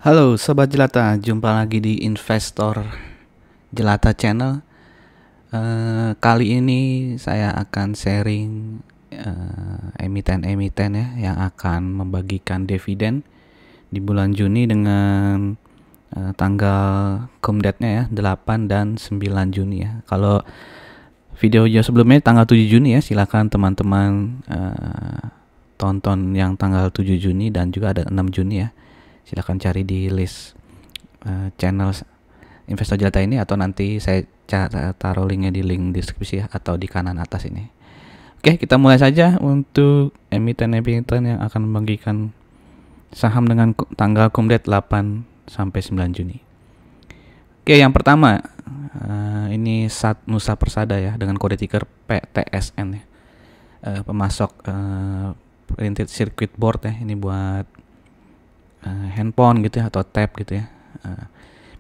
Halo Sobat Jelata, jumpa lagi di Investor Jelata Channel. Kali ini saya akan sharing emiten-emiten ya yang akan membagikan dividen di bulan Juni dengan tanggal kumdatnya ya 8 dan 9 Juni ya. Kalau video sebelumnya tanggal 7 Juni ya, silakan teman-teman tonton yang tanggal 7 Juni dan juga ada 6 Juni ya. Silakan cari di list channel Investor Jelata ini, atau nanti saya taruh linknya di link deskripsi ya, atau di kanan atas ini. Oke, kita mulai saja untuk emiten-emiten yang akan membagikan saham dengan tanggal kumdat 8 sampai 9 Juni. Oke, yang pertama ini Nusa Persada ya, dengan kode ticker PTSN ya. Pemasok printed circuit board ya, ini buat handphone gitu ya, atau tab gitu ya.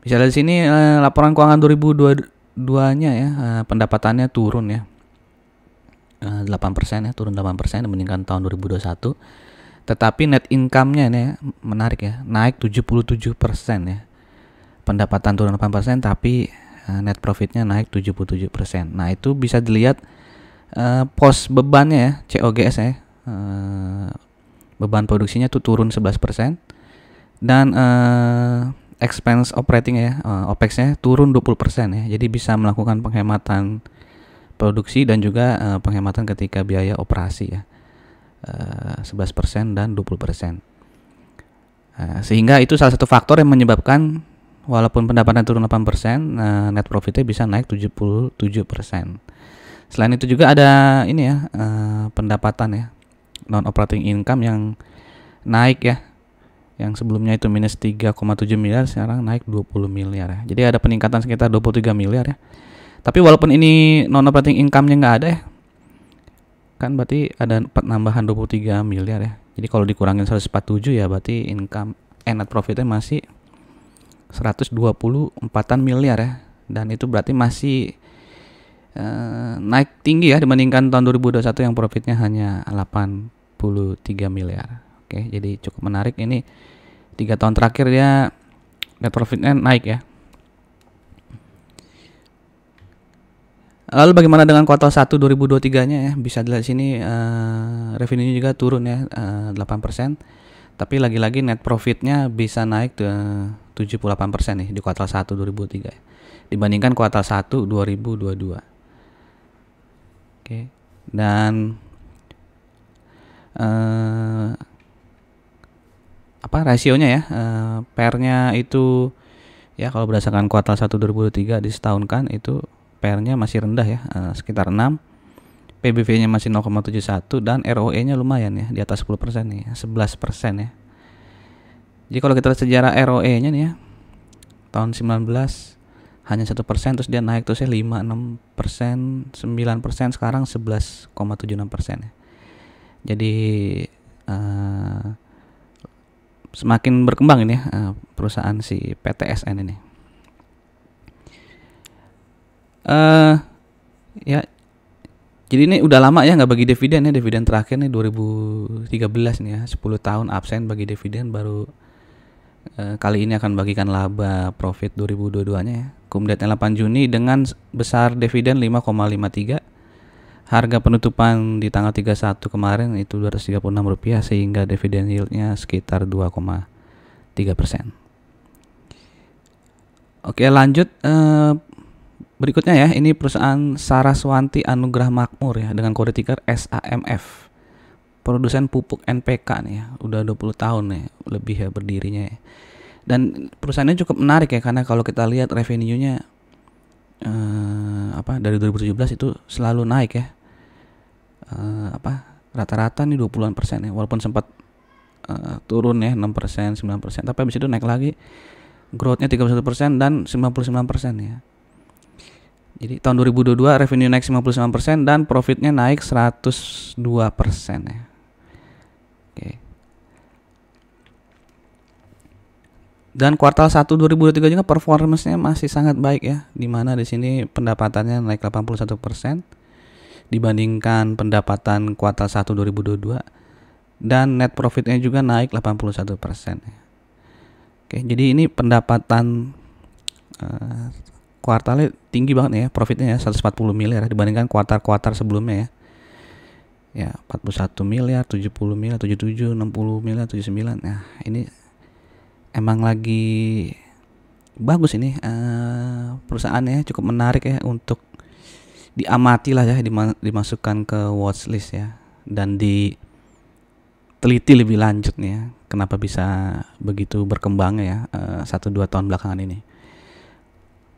Bisa lihat di sini laporan keuangan 2022-nya ya, pendapatannya turun ya, 8% ya, turun 8% dibandingkan tahun 2021. Tetapi net income-nya ini ya, menarik ya, naik 77% ya. Pendapatan turun 8%, tapi net profitnya naik 77%. Nah, itu bisa dilihat pos bebannya ya, COGS ya. Beban produksinya tuh turun 11%. Dan expense operating ya, OPEX-nya turun 20% ya. Jadi bisa melakukan penghematan produksi dan juga penghematan ketika biaya operasi ya. 11% dan 20%. Sehingga itu salah satu faktor yang menyebabkan walaupun pendapatan turun 8%, net profitnya bisa naik 77%. Selain itu juga ada ini ya, pendapatan ya, non operating income yang naik ya. Yang sebelumnya itu minus 3,7 miliar, sekarang naik 20 miliar ya. Jadi ada peningkatan sekitar 23 miliar ya. Tapi walaupun ini non operating income-nya nggak ada ya, kan berarti ada penambahan 23 miliar ya. Jadi kalau dikurangin 147 ya, berarti income net profitnya masih 124 miliar ya. Dan itu berarti masih naik tinggi ya dibandingkan tahun 2021 yang profitnya hanya 83 miliar. Oke, jadi cukup menarik ini. 3 tahun terakhir dia net profitnya naik ya. Lalu bagaimana dengan kuartal 1 2023-nya ya? Bisa dilihat sini revenue juga turun ya, 8%. Tapi lagi-lagi net profitnya bisa naik ke 78% nih di kuartal 1 2023 ya, dibandingkan kuartal 1 2022. Oke. Dan rasionya ya, PER-nya itu ya, kalau berdasarkan kuartal 1 2023 disetahunkan itu PER-nya masih rendah ya, sekitar 6. PBV-nya masih 0,71 dan ROE-nya lumayan ya, di atas 10% nih, 11% ya. Jadi kalau kita lihat sejarah ROE-nya nih ya, tahun 19 hanya 1%, terus dia naik terus ya 5, 6%, 9%, sekarang 11,76% ya. Jadi semakin berkembang ini ya, perusahaan si PTSN ini. Ya, jadi ini udah lama ya nggak bagi dividen ya. Dividen terakhir nih 2013 nih ya, 10 tahun absen bagi dividen, baru kali ini akan bagikan laba profit 2022-nya ya. Kumdatnya 8 Juni dengan besar dividen 5,53. Harga penutupan di tanggal 31 kemarin itu Rp236, sehingga dividen yield-nya sekitar 2,3%. Oke, lanjut berikutnya ya. Ini perusahaan Saraswanti Anugrah Makmur ya, dengan kode ticker SAMF. Produsen pupuk NPK nih ya, udah 20 tahun nih lebih ya berdirinya ya. Dan perusahaannya cukup menarik ya, karena kalau kita lihat revenue-nya dari 2017 itu selalu naik ya. Rata-rata nih 20-an persen ya, walaupun sempat turun ya 6%, 9%, tapi habis itu naik lagi, growth-nya 31% dan 99% ya. Jadi tahun 2022 revenue naik 99% dan profitnya naik 102% ya. Oke. Dan kuartal 1 2023 juga performance-nya masih sangat baik ya, di mana di sini pendapatannya naik 81% dibandingkan pendapatan kuartal 1 2022, dan net profitnya juga naik 81% ya. Oke, jadi ini pendapatan kuartalnya tinggi banget ya, profitnya ya 140 miliar dibandingkan kuartal-kuartal sebelumnya ya. Ya, 41 miliar, 70 miliar, 77, 60 miliar, 79. Nah, ini emang lagi bagus ini perusahaannya, cukup menarik ya untuk diamati lah ya, dimasukkan ke watchlist ya, dan diteliti lebih lanjut nih ya, kenapa bisa begitu berkembangnya ya 1-2 tahun belakangan ini.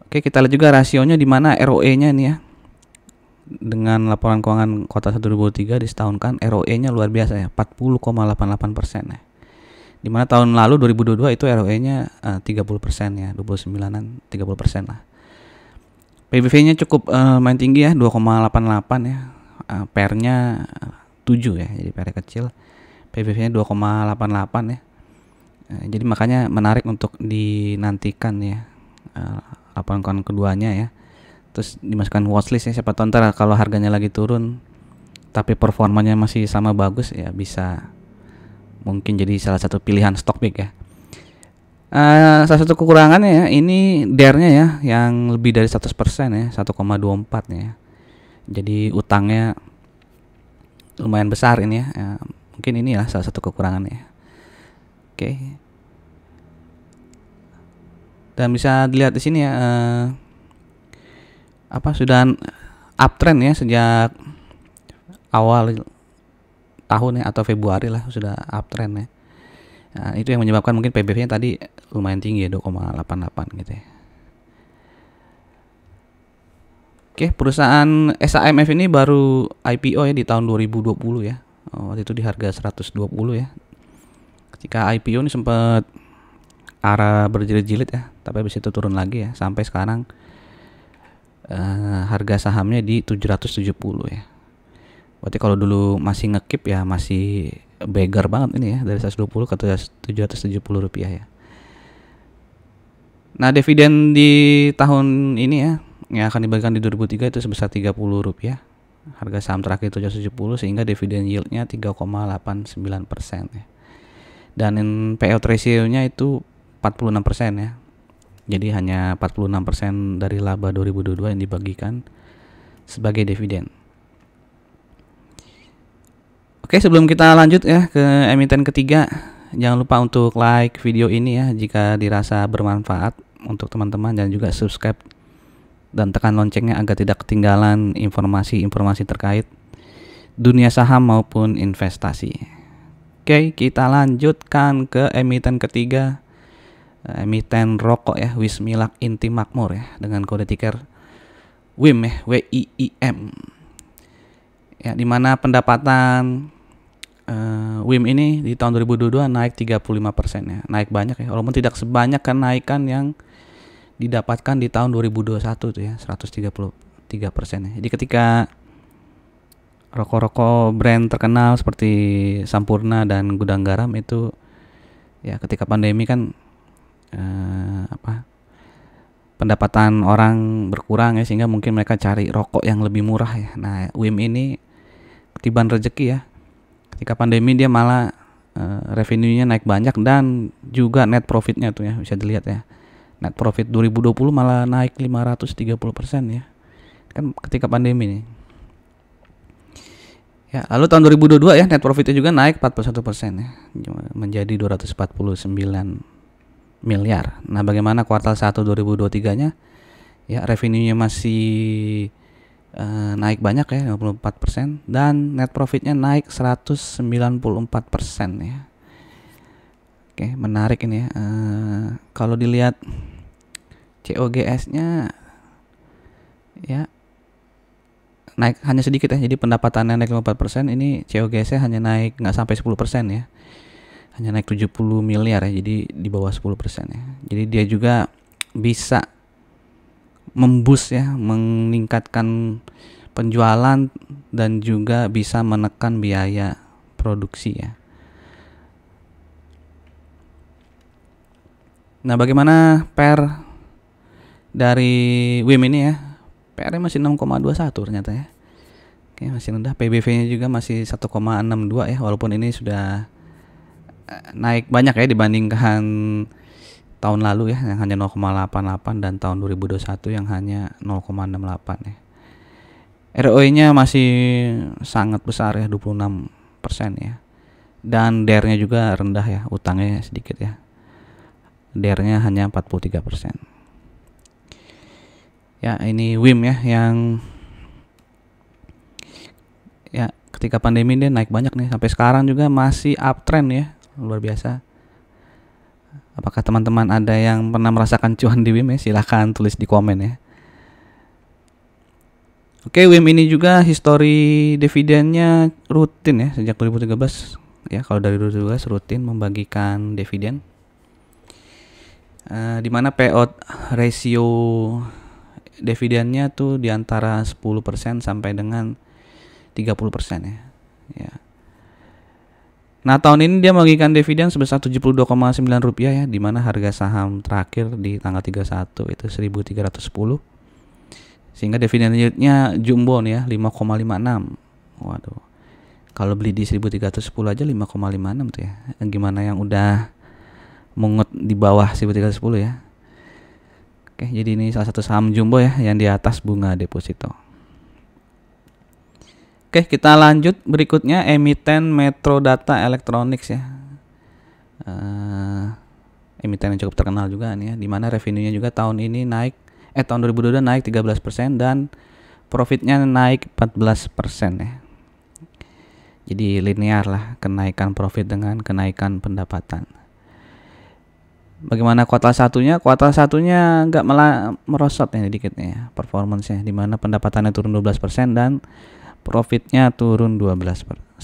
Oke, kita lihat juga rasionya di mana ROE-nya nih ya. Dengan laporan keuangan kuartal 1 2023 disetahunkan, ROE-nya luar biasa ya, 40,88% ya. Dimana tahun lalu 2022 itu ROE-nya 30% ya, 29-an 30% lah. PBV-nya cukup main tinggi ya, 2,88 ya. PR-nya 7 ya, jadi PR kecil. PBV-nya 2,88 ya. Jadi makanya menarik untuk dinantikan ya laporan keuangan keduanya ya. Terus dimasukkan watchlist ya, siapa tahu ntar kalau harganya lagi turun tapi performanya masih sama bagus ya, bisa mungkin jadi salah satu pilihan stock pick ya. Salah satu kekurangannya ya, ini DER-nya ya yang lebih dari 100% ya, 1,24 ya. Jadi utangnya lumayan besar ini ya. Mungkin ini ya salah satu kekurangannya. Oke. Dan bisa dilihat di sini ya, sudah uptrend ya sejak awal tahun ya, atau Februari lah sudah uptrend ya. Nah, itu yang menyebabkan mungkin PBV-nya tadi lumayan tinggi ya, 2,88 gitu ya. Oke, perusahaan SAMF ini baru IPO ya di tahun 2020 ya. Waktu itu di harga 120 ya. Ketika IPO ini sempat arah berjilid-jilid ya, tapi habis itu turun lagi ya, sampai sekarang harga sahamnya di 770 ya. Berarti kalau dulu masih ngekip ya, masih beggar banget ini ya, dari 120 ke 770 rupiah ya. Nah, dividen di tahun ini ya, yang akan dibagikan di 2003 itu sebesar 30 rupiah. Harga saham terakhir 770, sehingga dividen yieldnya 3,89% ya. Dan payout ratio-nya itu 46% ya. Jadi hanya 46% dari laba 2022 yang dibagikan sebagai dividen. Oke, sebelum kita lanjut ya ke emiten ketiga, jangan lupa untuk like video ini ya jika dirasa bermanfaat untuk teman-teman, dan juga subscribe dan tekan loncengnya agar tidak ketinggalan informasi-informasi terkait dunia saham maupun investasi. Oke, kita lanjutkan ke emiten ketiga, emiten rokok ya, Wismilak Inti Makmur ya, dengan kode ticker WIM ya, WIIM. Ya, di mana pendapatan WIM ini di tahun 2022 naik 35% ya, naik banyak ya, walaupun tidak sebanyak kenaikan yang didapatkan di tahun 2021 tuh ya, 133% ya. Jadi ketika rokok-rokok brand terkenal seperti Sampurna dan Gudang Garam itu ya, ketika pandemi kan pendapatan orang berkurang ya, sehingga mungkin mereka cari rokok yang lebih murah ya. Nah, WIM ini ketiban rezeki ya. Ketika pandemi dia malah revenue-nya naik banyak, dan juga net profit-nya tuh ya, bisa dilihat ya. Net profit 2020 malah naik 530% ya. Kan ketika pandemi nih. Ya, lalu tahun 2022 ya, net profitnya juga naik 41% ya, menjadi 249 miliar. Nah, bagaimana kuartal 1 2023-nya? Ya, revenue-nya masih naik banyak ya, 54%, dan net profitnya naik 194% ya. Oke, menarik ini ya. Kalau dilihat COGS-nya ya naik hanya sedikit ya. Jadi pendapatannya naik 54%, ini COGS-nya hanya naik nggak sampai 10% ya. Hanya naik 70 miliar ya, jadi di bawah 10% ya. Jadi dia juga bisa memboost ya, meningkatkan penjualan, dan juga bisa menekan biaya produksi ya. Nah, bagaimana PR dari WIM ini ya? PR-nya masih 6,21 ternyata ya. Oke, masih rendah. PBV-nya juga masih 1,62 ya, walaupun ini sudah naik banyak ya dibandingkan tahun lalu ya yang hanya 0,88 dan tahun 2021 yang hanya 0,68 ya. ROE-nya masih sangat besar ya, 26% ya. Dan DER-nya juga rendah ya, utangnya sedikit ya. DER-nya hanya 43%. Ya, ini WIM ya yang ya ketika pandemi dia naik banyak nih, sampai sekarang juga masih uptrend ya, luar biasa. Apakah teman-teman ada yang pernah merasakan cuan di WIM ya? Silahkan tulis di komen ya. Oke, WIM ini juga histori dividennya rutin ya sejak 2013 ya. Kalau dari 2012 rutin membagikan dividen, di mana payout ratio dividennya tuh di antara 10% sampai dengan 30% ya. Ya. Nah, tahun ini dia membagikan dividen sebesar Rp72,9 ya, di mana harga saham terakhir di tanggal 31 itu 1.310. Sehingga dividen yieldnya jumbo nih ya, 5,56. Waduh. Kalau beli di 1.310 aja 5,56 tuh ya. Gimana yang udah mungut di bawah 1.310 ya. Oke, jadi ini salah satu saham jumbo ya yang di atas bunga deposito. Oke, kita lanjut berikutnya emiten Metro Data Electronics ya. Emiten yang cukup terkenal juga nih ya, dimana revenue-nya juga tahun ini naik, tahun 2022 naik 13% dan profitnya naik 14% ya. Jadi linear lah kenaikan profit dengan kenaikan pendapatan. Bagaimana kuartal satunya? Kuartal satunya nggak merosot ya dikitnya ya, performance-nya, dimana pendapatannya turun 12% dan profitnya turun 11%.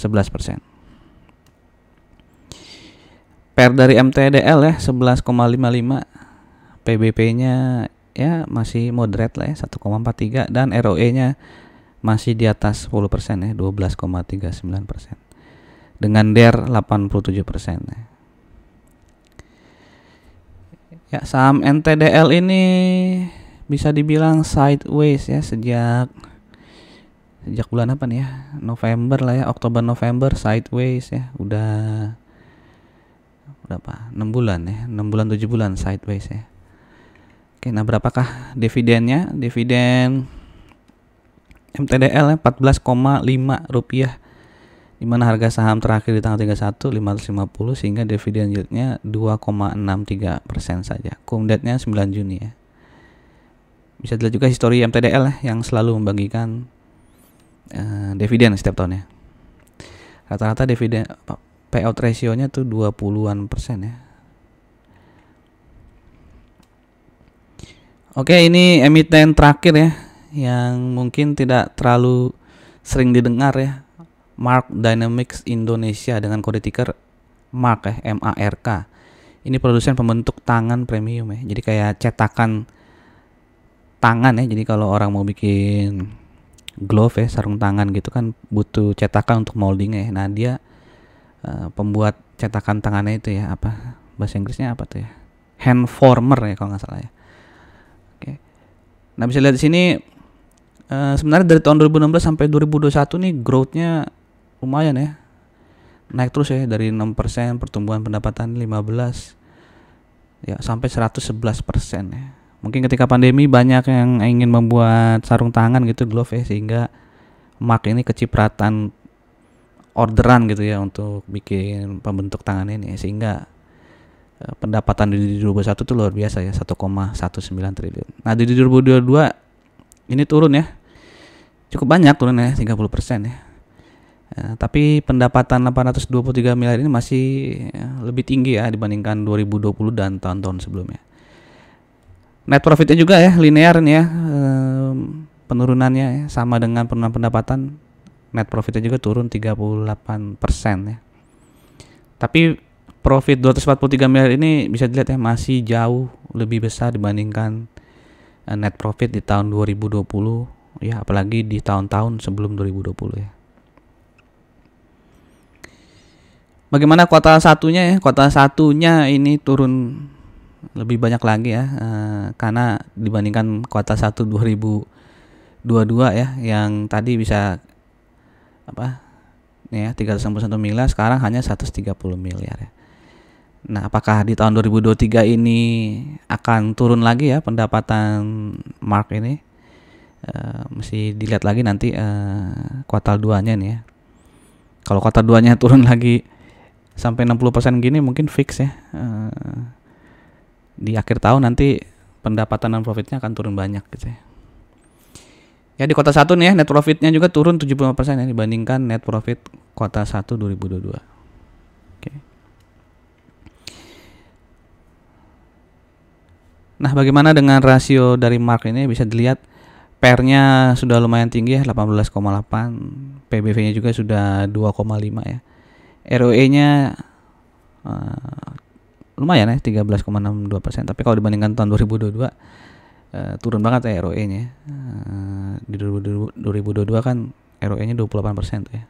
PER dari MTDL ya 11,55, PBP-nya ya masih moderate lah ya 1,43 dan ROE-nya masih di atas 10% ya 12,39% dengan DER 87% ya. Ya, saham NTDL ini bisa dibilang sideways ya sejak bulan apa nih ya, November lah ya, Oktober November sideways ya, udah berapa, 6 bulan ya, 6 bulan 7 bulan sideways ya. Oke, nah berapakah dividennya? Dividen MTDL ya, Rp14,5, dimana harga saham terakhir di tanggal 31 550 sehingga dividen yieldnya 2,63% saja. Cum date-nya 9 Juni ya. Bisa dilihat juga histori MTDL ya, yang selalu membagikan dividen setiap tahunnya. Rata-rata dividen payout ratio-nya tuh 20-an% ya. Oke, ini emiten terakhir ya yang mungkin tidak terlalu sering didengar ya. Mark Dynamics Indonesia dengan kode ticker MARK ya, MARK. Ini produsen pembentuk tangan premium ya. Jadi kayak cetakan tangan ya. Jadi kalau orang mau bikin glove ya, sarung tangan gitu kan butuh cetakan untuk moldingnya ya. Nah, dia pembuat cetakan tangannya itu ya, apa bahasa Inggrisnya apa tuh ya, hand former ya kalau nggak salah ya. Oke, nah bisa lihat di sini sebenarnya dari tahun 2016 sampai 2021 nih growth-nya lumayan ya, naik terus ya, dari 6% pertumbuhan pendapatan 15 ya sampai 111% ya. Mungkin ketika pandemi banyak yang ingin membuat sarung tangan gitu, glove ya, sehingga Mark ini kecipratan orderan gitu ya untuk bikin pembentuk tangan ini ya, sehingga pendapatan di 2021 tuh luar biasa ya, 1,19 triliun. Nah, di 2022 ini turun ya, cukup banyak turun ya, 30% ya. Tapi pendapatan 823 miliar ini masih lebih tinggi ya dibandingkan 2020 dan tahun-tahun sebelumnya. Net profitnya juga ya linear nih ya, penurunannya ya, sama dengan penurunan pendapatan. Net profitnya juga turun 38% ya. Tapi profit 243 miliar ini bisa dilihat ya, masih jauh lebih besar dibandingkan net profit di tahun 2020 ya, apalagi di tahun-tahun sebelum 2020 ya. Bagaimana kuartal satunya ya? Kuartal satunya ini turun lebih banyak lagi ya, karena dibandingkan kuartal 1 2022 ya, yang tadi bisa apa nih ya 361 miliar, sekarang hanya 130 miliar ya. Nah, apakah di tahun 2023 ini akan turun lagi ya pendapatan Mark ini? Mesti dilihat lagi nanti kuartal 2-nya nih ya. Kalau kuartal 2-nya turun lagi sampai 60% gini mungkin fix ya. Di akhir tahun nanti pendapatan dan profitnya akan turun banyak gitu ya. Ya di kuartal 1 nih ya, net profitnya juga turun 75% ya dibandingkan net profit kuartal 1 2022. Oke. Nah, bagaimana dengan rasio dari Mark ini? Bisa dilihat PER-nya sudah lumayan tinggi ya, 18,8. PBV-nya juga sudah 2,5 ya. ROE-nya lumayan ya, 13,62%. Tapi kalau dibandingkan tahun 2022 turun banget ya ROE-nya. Di 2022 kan ROE-nya 28% tuh ya.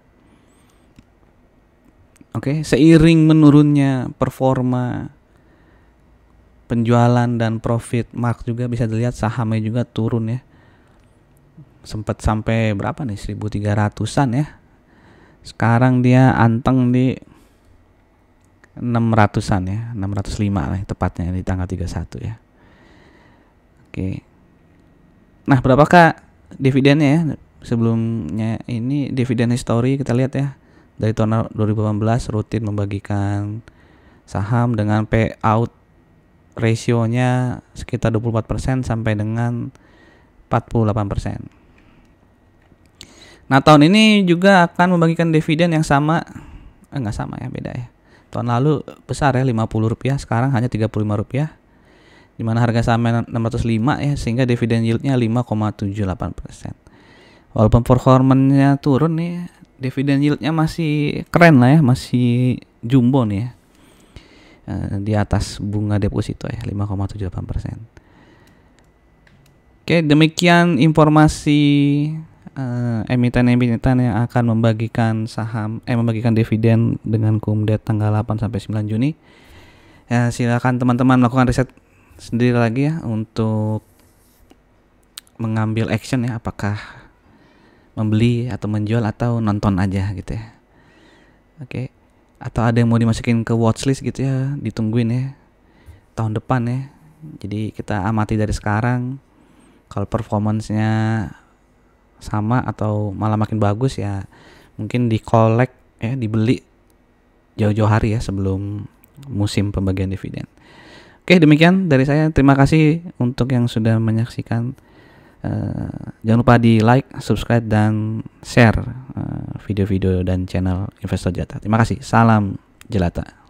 Oke, seiring menurunnya performa penjualan dan profit Mark juga bisa dilihat sahamnya juga turun ya. Sempat sampai berapa nih? 1.300-an ya. Sekarang dia anteng di 600-an ya, 605 lah tepatnya di tanggal 31 ya. Oke. Nah, berapakah dividennya ya? Sebelumnya ini dividen history kita lihat ya. Dari tahun 2018 rutin membagikan saham dengan payout rasionya sekitar 24% sampai dengan 48%. Nah, tahun ini juga akan membagikan dividen yang sama. Enggak sama ya, beda ya. Tahun lalu besar ya, Rp50, sekarang hanya Rp35. Di mana harga sahamnya 605 ya, sehingga dividen yieldnya 5,78%. Walaupun performanya turun nih, dividen yieldnya masih keren lah ya, masih jumbo nih ya. Di atas bunga deposito ya, 5,78%. Oke, demikian informasi emiten-emiten yang akan membagikan membagikan dividen dengan kumdet tanggal 8 sampai 9 Juni. Ya, silakan teman-teman melakukan riset sendiri lagi ya untuk mengambil action ya, apakah membeli atau menjual atau nonton aja gitu ya. Oke. Atau ada yang mau dimasukin ke watchlist gitu ya, ditungguin ya tahun depan ya. Jadi kita amati dari sekarang. Kalau performance-nya sama atau malah makin bagus ya, mungkin di-collect ya, dibeli jauh-jauh hari ya sebelum musim pembagian dividen. Oke, demikian dari saya. Terima kasih untuk yang sudah menyaksikan. Jangan lupa di like, subscribe, dan share video-video dan channel Investor Jelata. Terima kasih. Salam Jelata.